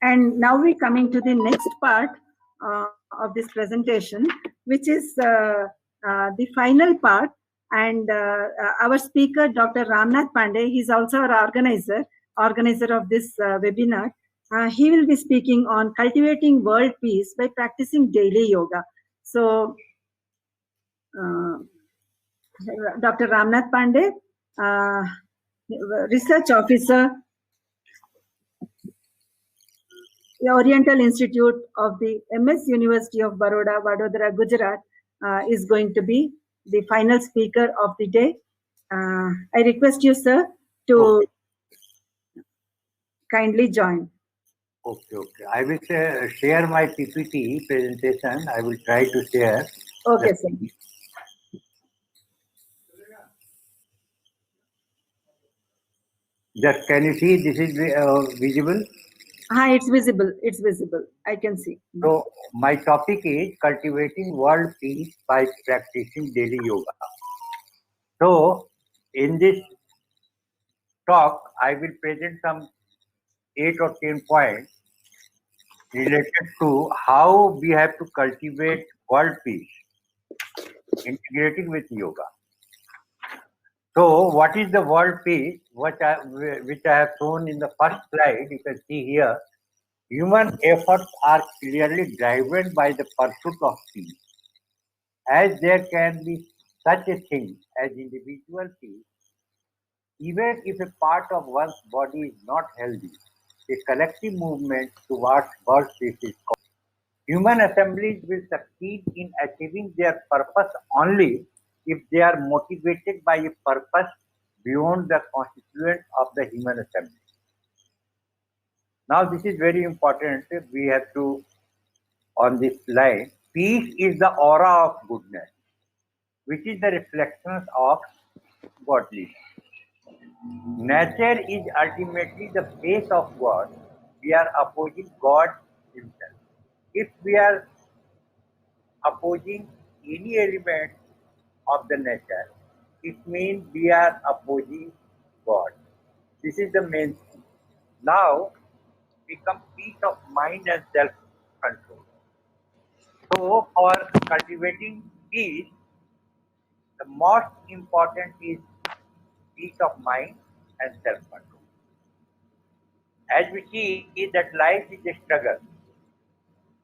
And now we're coming to the next part of this presentation, which is the final part. And our speaker, Dr. Ramnath Pandey, he's also our organizer of this webinar. He will be speaking on cultivating world peace by practicing daily yoga. So, Dr. Ramnath Pandey, research officer, the Oriental Institute of the MS University of Baroda, Vadodara, Gujarat, is going to be the final speaker of the day. I request you, sir, to kindly join. Okay. I will share my PPT presentation. I will try to share. Okay, sir. Just can you see this is visible? It's visible. It's visible. I can see. So my topic is cultivating world peace by practicing daily yoga. So in this talk, I will present some 8 or 10 points related to how we have to cultivate world peace, integrating with yoga. So what is the world peace, which I have shown in the first slide? You can see here, human efforts are clearly driven by the pursuit of peace. As there can be such a thing as individual peace, even if a part of one's body is not healthy, a collective movement towards world peace is called. Human assemblies will succeed in achieving their purpose only if they are motivated by a purpose beyond the constituent of the human assembly. Now this is very important. We have to, on this line, peace is the aura of goodness, which is the reflection of godliness. Nature is ultimately the face of God. We are opposing God himself. If we are opposing any element of the nature, it means we are opposing God. This is the main thing. Now, become peace of mind and self-control. So, for cultivating peace, the most important is peace of mind and self-control. As we see that life is a struggle.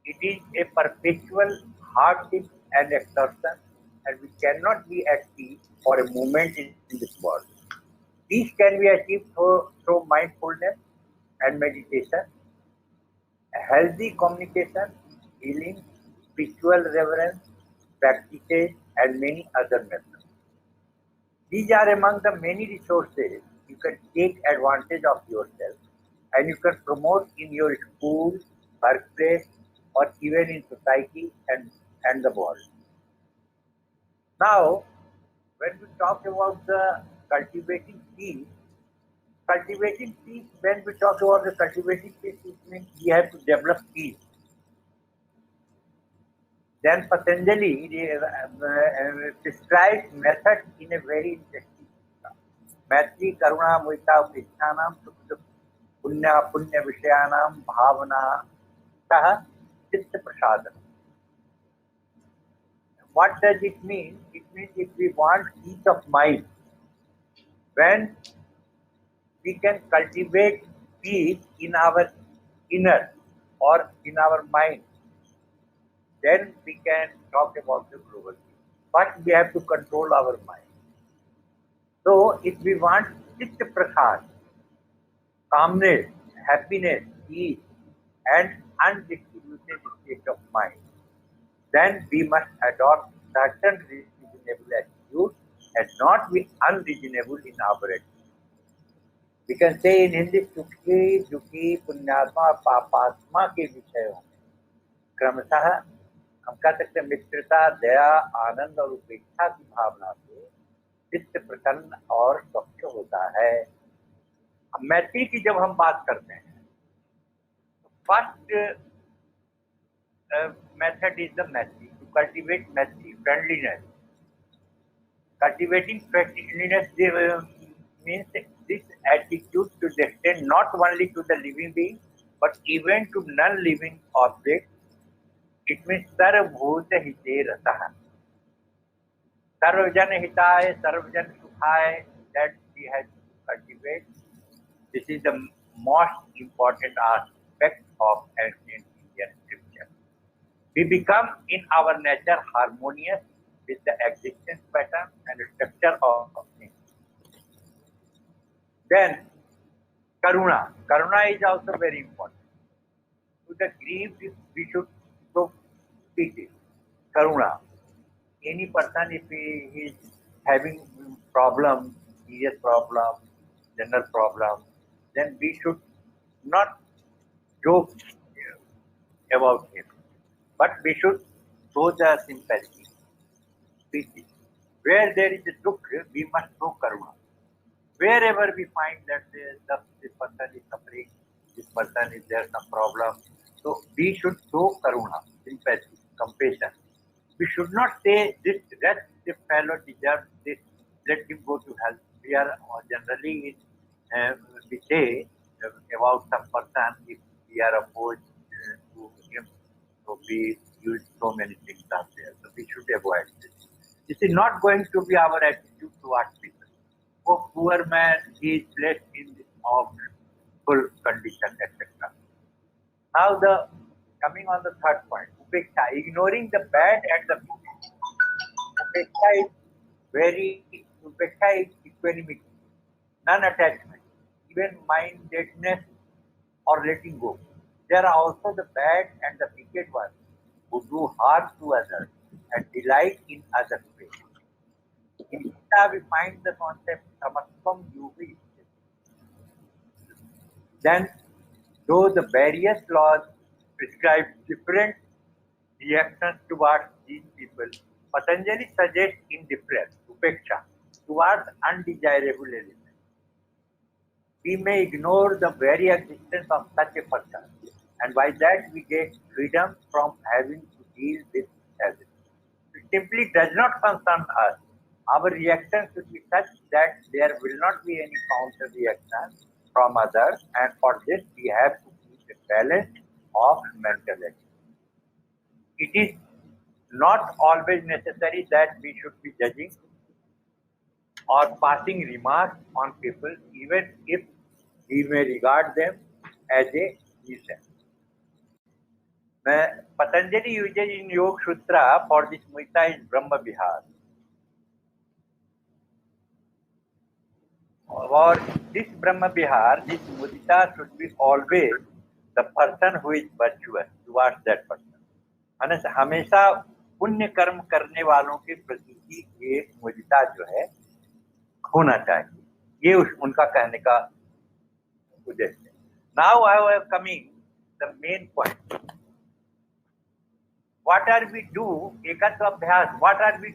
It is a perpetual hardship and exertion, and we cannot be at peace for a moment in this world. Peace can be achieved through mindfulness and meditation, healthy communication, healing, spiritual reverence, practices, and many other methods. These are among the many resources you can take advantage of yourself and you can promote in your school, workplace, or even in society and the world. Now, when we talk about the cultivating peace, when we talk about the cultivating peace, it means we have to develop peace. Then Patanjali describes method in a very interesting way. Maitri, Karuna, Mudita, Upekhanam, Sukha, Punya Vishayanam, Bhavana, Saha, Chitta Prasadana. What does it mean? It means if we want peace of mind, when we can cultivate peace in our inner or in our mind, then we can talk about the global peace. But we have to control our mind. So if we want Chitta Prasad, calmness, happiness, peace, and undistributed state of mind, then we must adopt certain reasonable attitude and not be unreasonable in our attitude. We can say in Hindi, Sukhi, Dukhi, Punyatma, Papatma के विषयों में क्रमशः हम कह सकते हैं मित्रता, दया, आनंद और उपेक्षा की भावना से चित्त प्रसन्न और स्वच्छ होता है. मैत्री की जब हम बात करते हैं, first method is the Maitri, to cultivate Maitri, friendliness. Cultivating friendliness means this attitude to extend not only to the living being but even to non-living objects, it means sarvabhuta hite rataha. Sarvajana hitaya, sarvajana sukhaya, that we have to cultivate. This is the most important aspect of ancient Indian scripture. We become in our nature harmonious with the existence pattern and structure of things. Then, karuna. Karuna is also very important. To the grief, we should show pity. Karuna. Any person, if he is having problem, serious problem, general problem, then we should not joke about him, but we should show the sympathy, pity. Where there is a dukh, we must show karuna. Wherever we find that this person is suffering, this person is there some problem, so we should show karuna, sympathy, compassion. We should not say that the fellow deserves this, let him go to hell. We are generally we say about some person if we are opposed to him, so we use so many things out there. So we should avoid this. This is not going to be our attitude towards people. Oh, poor man, he is placed in this awful condition, etc. Now coming on the third point, upeksha, ignoring the bad and the good. Upeksha is equanimity, non-attachment, even mindedness or letting go. There are also the bad and the wicked ones who do harm to others and delight in others' pain. In Gita, we find the concept samatvam yuvi. Then, though the various laws prescribe different reactions towards these people, Patanjali suggests indifference, upeksha, towards undesirable elements. We may ignore the very existence of such a person, and by that we get freedom from having to deal with habits. It simply does not concern us. Our reaction should be such that there will not be any counter reaction from others, and for this we have to keep a balance of mental activity. It is not always necessary that we should be judging or passing remarks on people, even if we may regard them as a nuisance. Patanjali uses in Yoga Sutra for this mudita is Brahma Vihar. For this Brahma Vihar, this mudita should be always the person who is virtuous towards that person. हमेशा पुण्य कर्म करने वालों के प्रति ये मुदिता जो है होना चाहिए, ये उनका कहने का उद्देश्य है. Now I am coming the main point. What are we do ekatva abhyas? What are we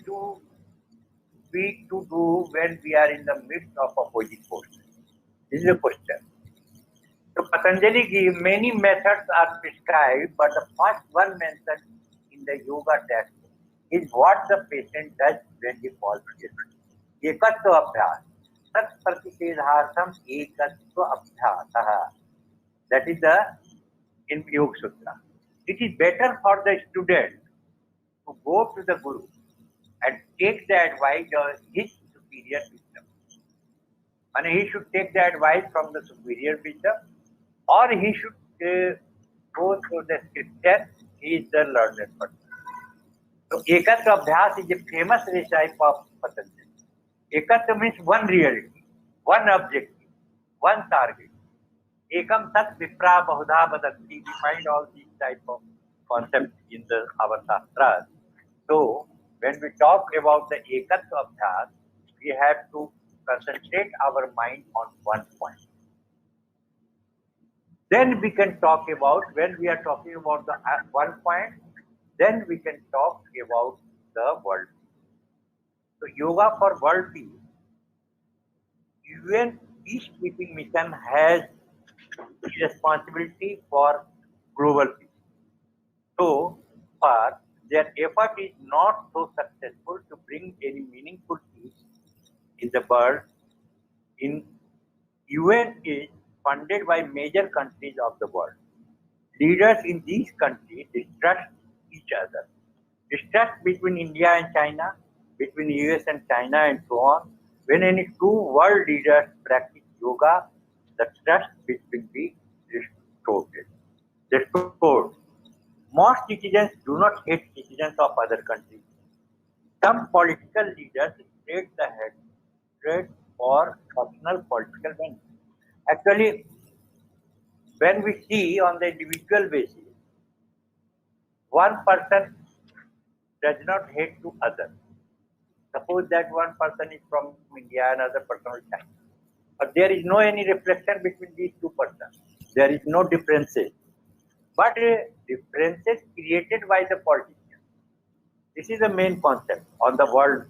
to do when we are in the midst of opposing forces? This is a question. So Patanjali gives many methods are prescribed, but the first one mentioned in the yoga text is what the patient does when he falls ill. Ekatva abhyas. Tat pratisedhartham ekatva abhyasah. That is in Yoga Sutra. It is better for the student to go to the Guru and take the advice of his superior wisdom. And he should take the advice from the superior wisdom, or he should go through the scripture. He is the learned person. So Ekatra Abhyas is a famous recipe of Patanjali. Ekatra means one reality, one objective, one target. Ekam sat vipra bahudha vadanti. We find all these type of concepts in our Shastras. So when we talk about the Ekatra Abhyas, we have to concentrate our mind on one point. Then we can talk about, when we are talking about the one point, then we can talk about the world peace. So yoga for world peace. UN peacekeeping mission has responsibility for global peace. So far, their effort is not so successful to bring any meaningful peace in the world. UN is funded by major countries of the world. Leaders in these countries distrust each other. Distrust between India and China, between US and China, and so on. When any two world leaders practice yoga, the trust between be restored. Restored. Most citizens do not hate citizens of other countries. Some political leaders spread the hatred for personal political gain. Actually, when we see on the individual basis, one person does not hate to others. Suppose that one person is from India, another person is China. But there is no any reflection between these two persons. There is no differences. But differences created by the politicians. This is the main concept on the world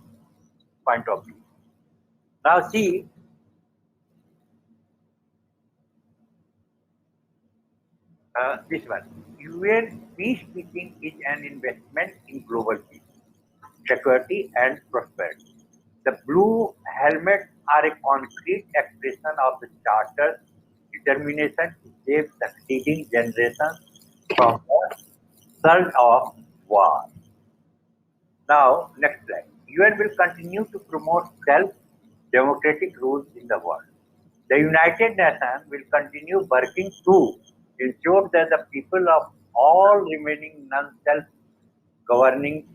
point of view. Now see, this one. UN peacekeeping is an investment in global peace, security and prosperity. The blue helmets are a concrete expression of the Charter's determination to save succeeding generations from the surge of war. Now, next slide. UN will continue to promote self-democratic rules in the world. The United Nations will continue working to ensure that the people of all remaining non-self-governing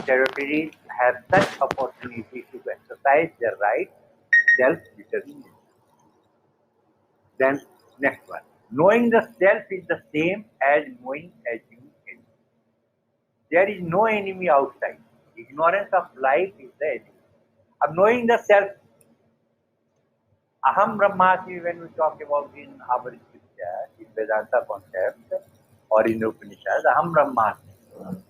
territories have such opportunity to exercise their right self-determination. Then next one. Knowing the self is the same as knowing as you enemy. There is no enemy outside. Ignorance of life is the enemy. Of knowing the self, Aham Brahmasmi, when we talk about in our scripture, in Vedanta concept or in the Upanishads, Aham Brahmasmi.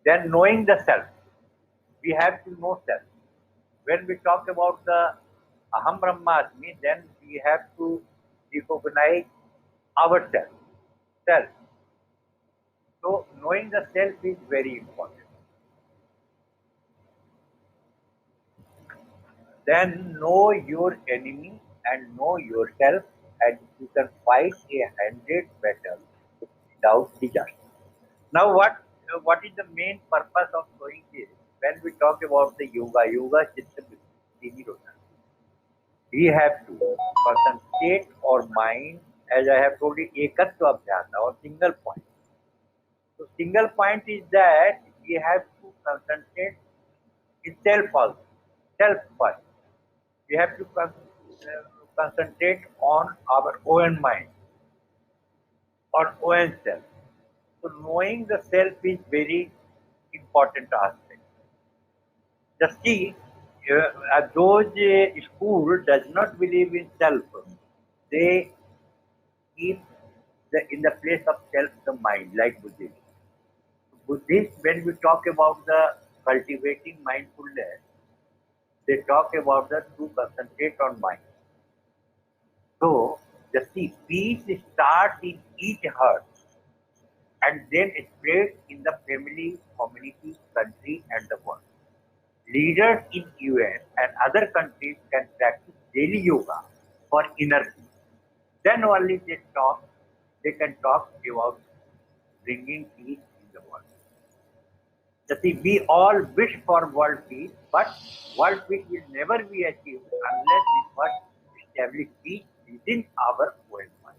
Then knowing the self, we have to know self. When we talk about the Aham Brahmasmi, then we have to recognize ourselves, self. So knowing the self is very important. Then know your enemy and know yourself, and you can fight 100 battles without disaster. Now, what is the main purpose of doing this? When we talk about the yoga system is we have to concentrate our mind, as I have told you, ekatva abhyasa or single point. So, single point is that we have to concentrate in self also, self first. We have to concentrate on our own mind, on own self. So knowing the self is very important aspect. Just see, those school does not believe in self. They keep in the place of self the mind, like Buddhism. Buddhists, when we talk about the cultivating mindfulness, they talk about the to concentrate on mind. So, the peace starts in each heart and then spreads in the family, community, country, and the world. Leaders in UN and other countries can practice daily yoga for inner peace. Then only they can talk about bringing peace in the world. We all wish for world peace, but world peace will never be achieved unless we first establish peace within our own mind.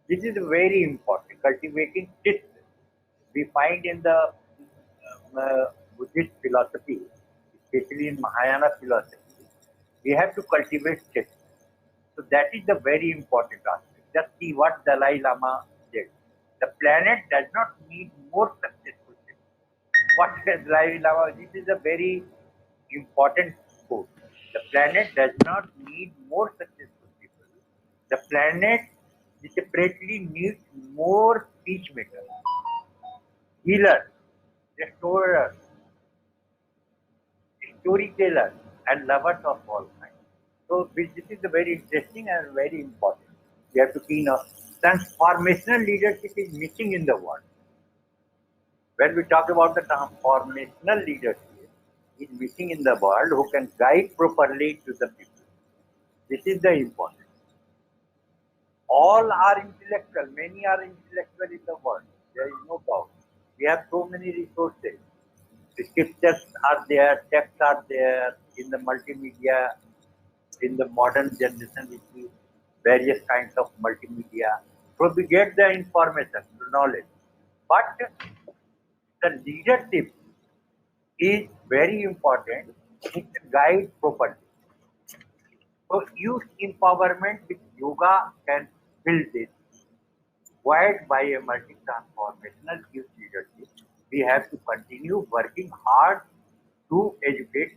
This is very important. Cultivating chitta. We find in the Buddhist philosophy, especially in Mahayana philosophy, we have to cultivate chitta. So that is the very important aspect. Just see what Dalai Lama said. The planet does not need more successful people. What Dalai Lama, this is a very important quote. The planet does not need more successful people. The planet separately needs more peacemakers, healers, restorers, storytellers, and lovers of all kinds. So this is the very interesting and very important. We have to see now. Transformational leadership is missing in the world. When we talk about the transformational leadership, is missing in the world who can guide properly to the people. This is the important. All are intellectual. Many are intellectual in the world. There is no doubt. We have so many resources. The scriptures are there, texts are there in the multimedia, in the modern generation, we see various kinds of multimedia. So we get the information, the knowledge. But the leadership is very important to guide properly. So youth empowerment with yoga can build this. Guided by a multi-transformational youth leadership, we have to continue working hard to educate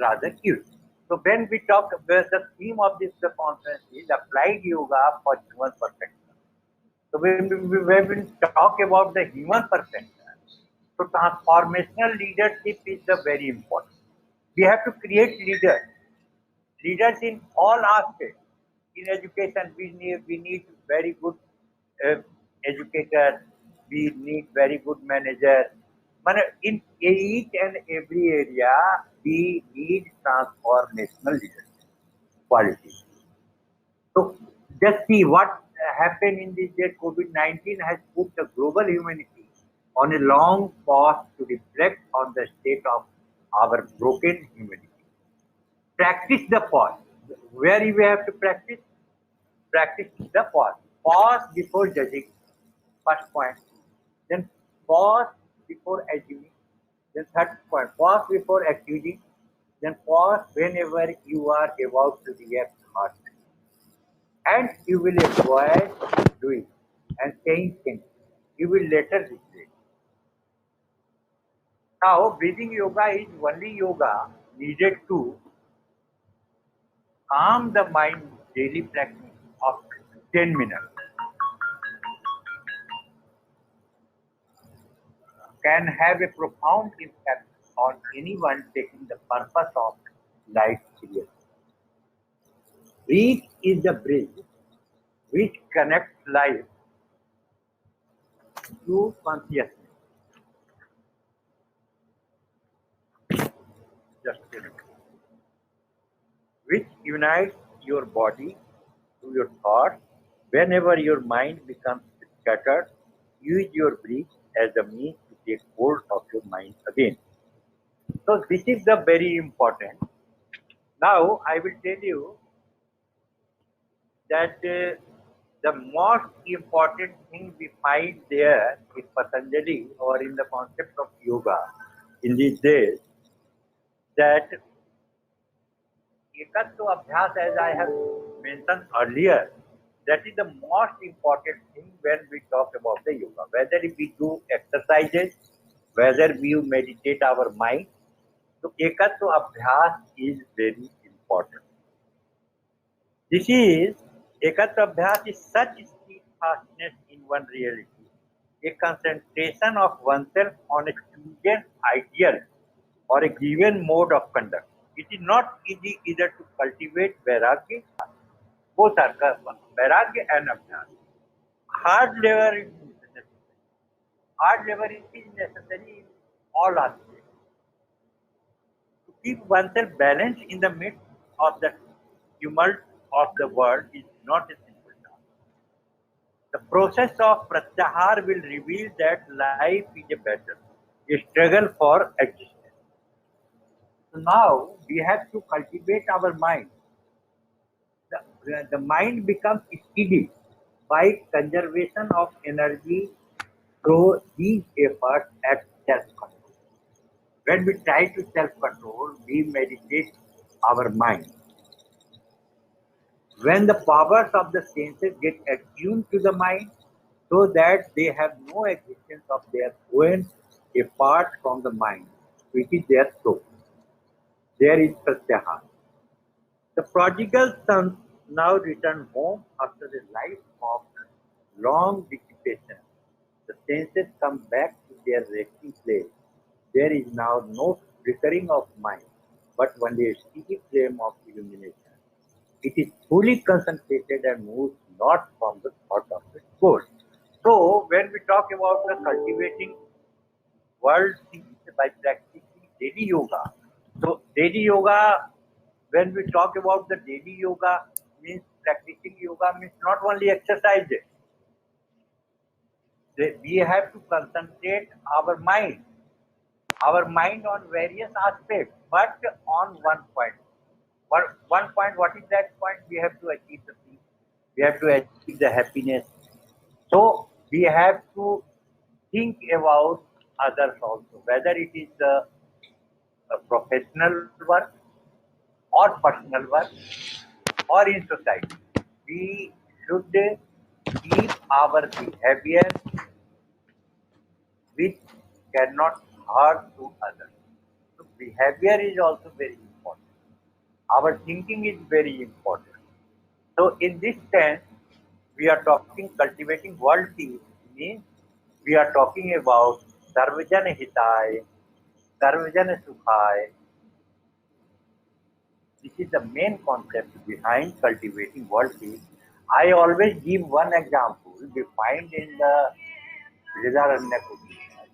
rather youth. So when we talk about the theme of this conference is applied yoga for human perfection. So when we talk about the human perfection, so transformational leadership is the very important. We have to create leaders in all aspects. In education, we need very good uh, educators. We need very good managers. But in each and every area, we need transformational leadership qualities. So just see what happened in this day. COVID-19 has put the global humanity on a long pause to reflect on the state of our broken humanity. Practice the pause. Where you have to practice? Practice the pause. Pause before judging. First point. Then pause before assuming. Then third point. Pause before accusing. Then pause whenever you are about to react harshly. And you will avoid doing and saying things. You will later regret. Now, breathing yoga is only yoga needed to calm the mind. Daily practice of 10 minutes can have a profound impact on anyone taking the purpose of life seriously. Breathe is the bridge which connects life to consciousness. Just a minute. Which unites your body to your thoughts. Whenever your mind becomes scattered, use your breath as a means to take hold of your mind again. So this is the very important. Now I will tell you that the most important thing we find there in Patanjali or in the concept of yoga in these days, that Ekatva Abhyas, as I have mentioned earlier, that is the most important thing when we talk about the yoga. Whether we do exercises, whether we meditate our mind, so Ekatva Abhyas is very important. This is Ekatra Abhyas is such steadfastness in one reality, a concentration of oneself on a chosen ideal or a given mode of conduct. It is not easy either to cultivate Vairagya, both are Vairagya and Abhyas. Hard labor is necessary. Hard labor is necessary in all aspects. To keep oneself balanced in the midst of the tumult of the world is not a simple task. The process of pratyahar will reveal that life is a battle, a struggle for existence. So now we have to cultivate our mind. The mind becomes steady by conservation of energy through these efforts at self-control. When we try to self-control, we meditate our mind. When the powers of the senses get attuned to the mind, so that they have no existence of their own apart from the mind, which is their soul. There is pratyahar. The prodigal sons now return home after a life of long dissipation. The senses come back to their resting place. There is now no flickering of mind, but only a steady flame of illumination. It is fully concentrated and moves not from the thought of its goal. So, when we talk about the cultivating world peace by practicing daily yoga, so daily yoga, when we talk about the daily yoga, means practicing yoga means not only exercises. We have to concentrate our mind on various aspects, but on one point. One point, what is that point? We have to achieve the peace. We have to achieve the happiness. So we have to think about others also, whether it is a professional work or personal work or in society. We should keep our behavior which cannot hurt to others. So behavior is also very important. Our thinking is very important. So in this sense, we are talking cultivating world peace means we are talking about Sarvajana Hitaya, Sarvajana Sukhaya. This is the main concept behind cultivating world peace. I always give one example defined in the Vrihadaranyaka Upanishad.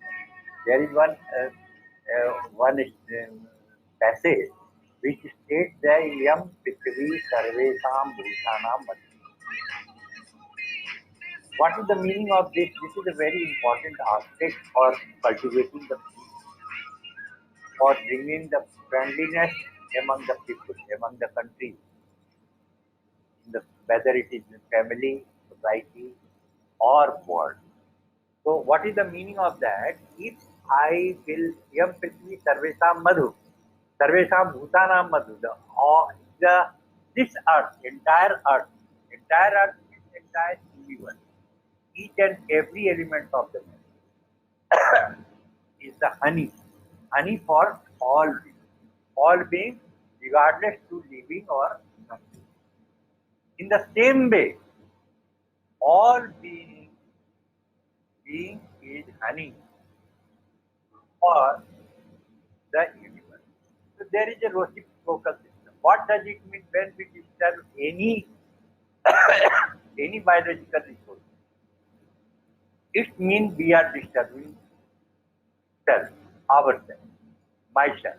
There is one passage which states that Yam Prithvi Sarvesam Bhutanam Madhya. What is the meaning of this? This is a very important aspect for cultivating the peace, for bringing the friendliness among the people, among the countries, whether it is family, society, or world. So, what is the meaning of that? If I will Yam Prithvi Sarvesam Madhu, Sarvesam Bhutanam Madhu, this entire earth means entire universe, each and every element of the earth is the honey for all beings, regardless to living or non. In the same way, all being is honey for the universe. So there is a reciprocal system. What does it mean when we disturb any any biological resource? It means we are disturbing self, ourselves, myself.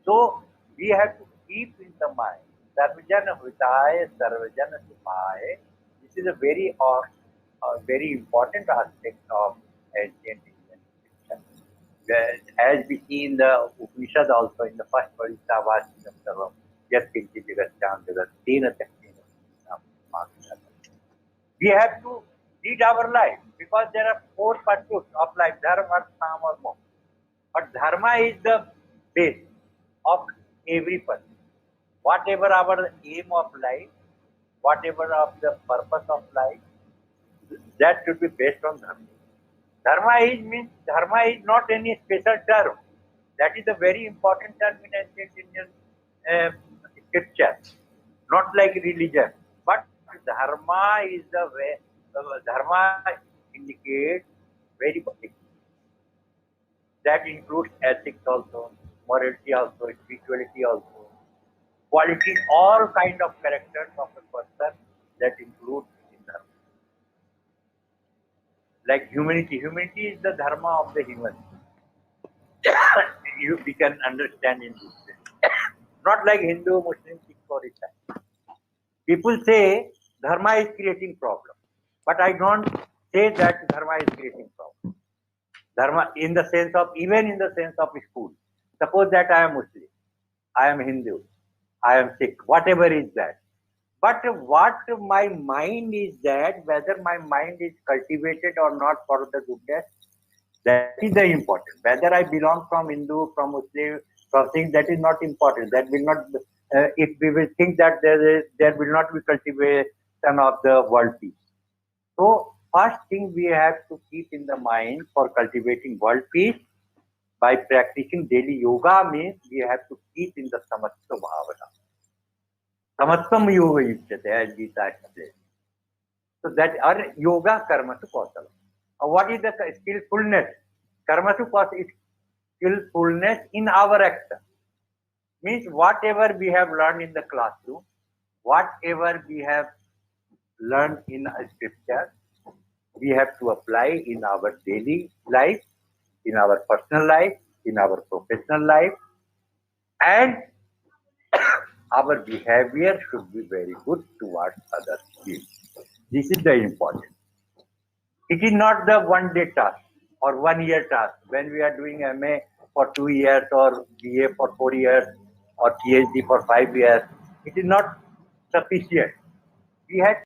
So we have to keep in the mind Sarvajana Hitaya, Sarvajana Sukhaya. This is a very important aspect of ancient Indian scripture. As we see in the Upanishad also, in the first Parishta Vasidam Sarvam, Yat Kinchi Jagachan Jagat, Tena Taktina. We have to lead our life because there are four pursuits of life: Dharma, Artha, Kam, or Moksha. But Dharma is the base of every person. Whatever our aim of life, whatever of the purpose of life, that should be based on Dharma. Dharma is not any special term. That is a very important term in ancient Indian scripture, not like religion. But Dharma is the way. Dharma indicates very basic. That includes ethics also, morality also, spirituality also, qualities, all kind of characters of a person that include in Dharma. Like humanity. Humanity is the Dharma of the human. We can understand in this way. Not like Hindu, Muslim, Sikh or Islam. People say Dharma is creating problem. But I don't say that Dharma is creating problem. Dharma even in the sense of school. Suppose that I am Muslim, I am Hindu, I am Sikh, whatever is that. But what my mind is that, whether my mind is cultivated or not for the goodness, that is the important. Whether I belong from Hindu, from Muslim, from things, that is not important. That will not, if we will think that there will not be cultivation of the world peace. So, first thing we have to keep in the mind for cultivating world peace by practicing daily yoga means we have to keep in the samatva bhavana. Samatvam yoga yujyate, as Gita explains. So that our yoga karmasu kausala. What is the skillfulness? Karmasu kausala is skillfulness in our action. Means whatever we have learned in the classroom, whatever we have learned in a scripture, we have to apply in our daily life, in our personal life, in our professional life, and our behavior should be very good towards other people. This is the important. It is not the one-day task or one-year task. When we are doing MA for 2 years or BA for 4 years or PhD for 5 years, it is not sufficient. We had